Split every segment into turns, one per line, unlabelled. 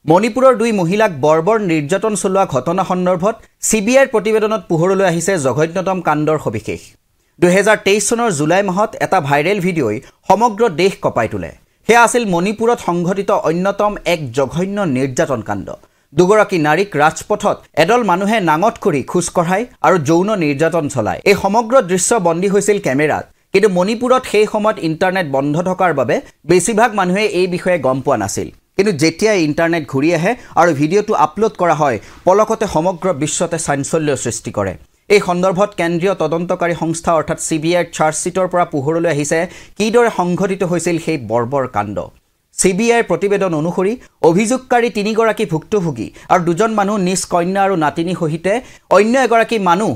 মণিপুৰৰ দুই মহিলাক বৰ্বৰ নিৰ্যাতন চলোৱা ঘটনা সন্দৰ্ভত CBIৰ প্ৰতিবেদনত পোহৰলৈ আহিছে জঘন্যতম কাণ্ডৰ সবিশেষ 2023 চনৰ জুলাই মাহত এটা ভাইৰেল ভিডিঅ'ই সমগ্ৰ দেশ কঁপাই তোলে হেয়া আছিল মণিপুৰত সংঘটিত অন্যতম এক জঘন্য নিৰ্যাতন কাণ্ড দুগৰাকী নাৰীক ৰাজপথত এডল মানুহে নাঙত কৰি খুজ কঢ়াই আৰু যৌন নিৰ্যাতন চলায় এই সমগ্ৰ দৃশ্য বন্দী হৈছিল কেমেৰাত কিন্তু মণিপুৰত সেই সময়ত ইন্টাৰনেট বন্ধ থকাৰ বাবে বেছিভাগ মানুহে এই বিষয়ে গম পোৱা নাছিল কিন্তু যেতিয়া ইন্টাৰনেট ঘূৰি আহে আৰু ভিডিঅ'টো আপলোড কৰা হয় পলকতে সমগ্ৰ বিশ্বতে চাঞ্চল্যৰ সৃষ্টি কৰে এই সন্দৰ্ভত কেন্দ্ৰীয় তদন্তকাৰী সংস্থা অৰ্থাৎ CBIৰ চাৰ্জশ্বিটৰ পৰা পোহৰলৈ আহিছে কিদৰে সংঘটিত হৈছিল সেই বৰ্বৰ কাণ্ড CBIৰ প্ৰতিবেদন অনুসৰি অভিযোগকাৰী তিনিগৰাকী ভুক্তভোগী আৰু দুজন মানুহ নিজ কন্যা আৰু নাতিনী সহিতে অন্য এগৰাকী মানুহ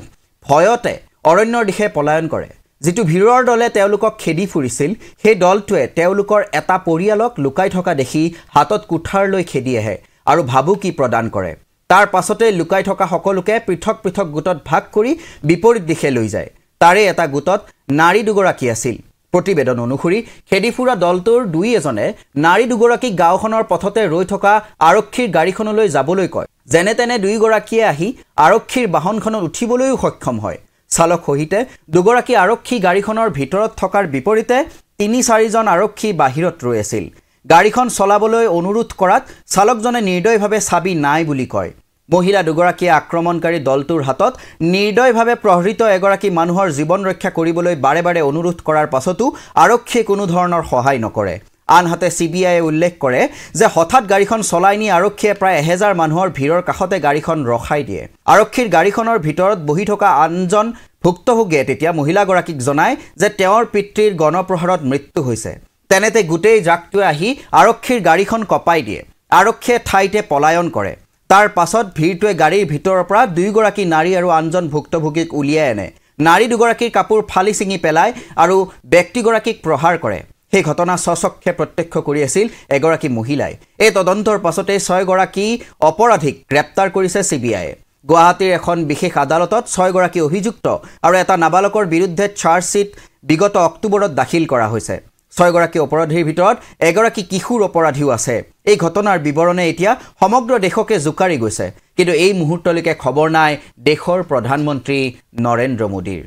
ভয়তে অৰণ্যৰ দিশে পলায়ন কৰে যেটো ভিৰৰ দলে তেওঁলোকক খেদি ফুৰিছিল সেই দলটোৱে তেওঁলোকৰ এটা পৰিয়ালক লুকাই থকা দেখি হাতত কুঠাৰ লৈ খেদি আহে আৰু ভাবুকি প্ৰদান কৰে তাৰ পাছতে লুকাই থকা সকলোকে পৃথক পৃথক গোটত ভাগ কৰি বিপৰীত দিশে লৈ যায় তাৰে এটা গোটত নাৰী দুগৰাকী আছিল প্ৰতিবেদন অনুসৰি খেদিফুৰা দলটোৰ দুই এজনে নাৰী দুগৰাকী গাঁওখনৰ পথতে ৰৈ থকা আৰক্ষীৰ গাড়ীখনলৈ যাবলৈ কয় যেনে তেনে দুইগৰাকীয়ে আহি আৰক্ষীৰ বাহনখনত উঠিবলৈও সক্ষম হয় চালক সহিতে দুগৰাকী আৰক্ষী গাড়ীখনৰ ভিতৰত থকাৰ বিপৰীতে ৩-৪ জন আৰক্ষী বাহিৰত ৰৈ আছিল গাড়ীখন চলাবলৈ অনুৰোধ কৰাত চালকজনে নিৰ্দয়ভাৱে চাবি নাই বুলি কয় মহিলা দুগৰাকী আক্ৰমণকাৰী দলটোৰ হাতত নিৰ্দয়ভাৱে প্ৰহৃত এগৰাকী মানুহৰ জীৱন ৰক্ষা কৰিবলৈ বাৰে বাৰে অনুৰোধ কৰাৰ পাছতো আৰক্ষীয়ে কোনো ধৰণৰ সহায় নকৰে আনহাতে CBIয়ে উল্লেখ কৰে যে হঠাৎ গাড়ীখন চলাই নি আৰক্ষীয়ে প্ৰায় 1000 মানুহৰ ভিৰৰ কাষতে গাড়ীখন ৰখাই দিয়ে আৰক্ষীৰ গাড়ীখনৰ ভিতৰত বহি থকা আনজন ভুক্তভোগীয়ে তেতিয়া মহিলাগৰাকীক জনায় যে তেওঁৰ পিতৃৰ গণপ্ৰহাৰত মৃত্যু হৈছে তেনেতে গুটেই জাকটোৱে আহি আৰক্ষীৰ গাড়ীখন কপাই দিয়ে আৰক্ষীয়ে ঠাইতে পলায়ন কৰে তাৰ পাছত ভিৰটোৱে গাড়ীৰ ভিতৰৰ পৰা দুইগৰাকী নাৰী আৰু আনজন ভুক্তভোগীক উলিয়াই আনে নাৰী দুগৰাকীৰ কাপোৰ ফালি ছিঙি পেলায় আৰু ব্যক্তিগৰাকীক প্ৰহাৰ কৰে সেই ঘটনা সচক্ষে প্ৰত্যক্ষ কৰি আছিল এগৰাকী মহিলাই এই তদন্তৰ পাছতে 6 গৰাকী অপৰাধীক গ্ৰেপ্তাৰ কৰিছে CBIয়ে গুৱাহাটীৰ এখন বিশেষ আদালতত 6 গৰাকী অভিযুক্ত আৰু এটা নাবালকৰ বিৰুদ্ধে চাৰ্জশ্বিট বিগত অক্টোবৰত দাখিল কৰা হৈছে 6 গৰাকী অপৰাধীৰ ভিতৰত এগৰাকী কিশোৰ অপৰাধীও আছে এই ঘটনাৰ বিৱৰণে এতিয়া সমগ্ৰ দেশকে জুকাৰি গৈছে কিন্তু এই মুহূৰ্তলৈকে খবৰ নাই দেশৰ প্ৰধানমন্ত্ৰী নৰেন্দ্ৰ মোদীৰ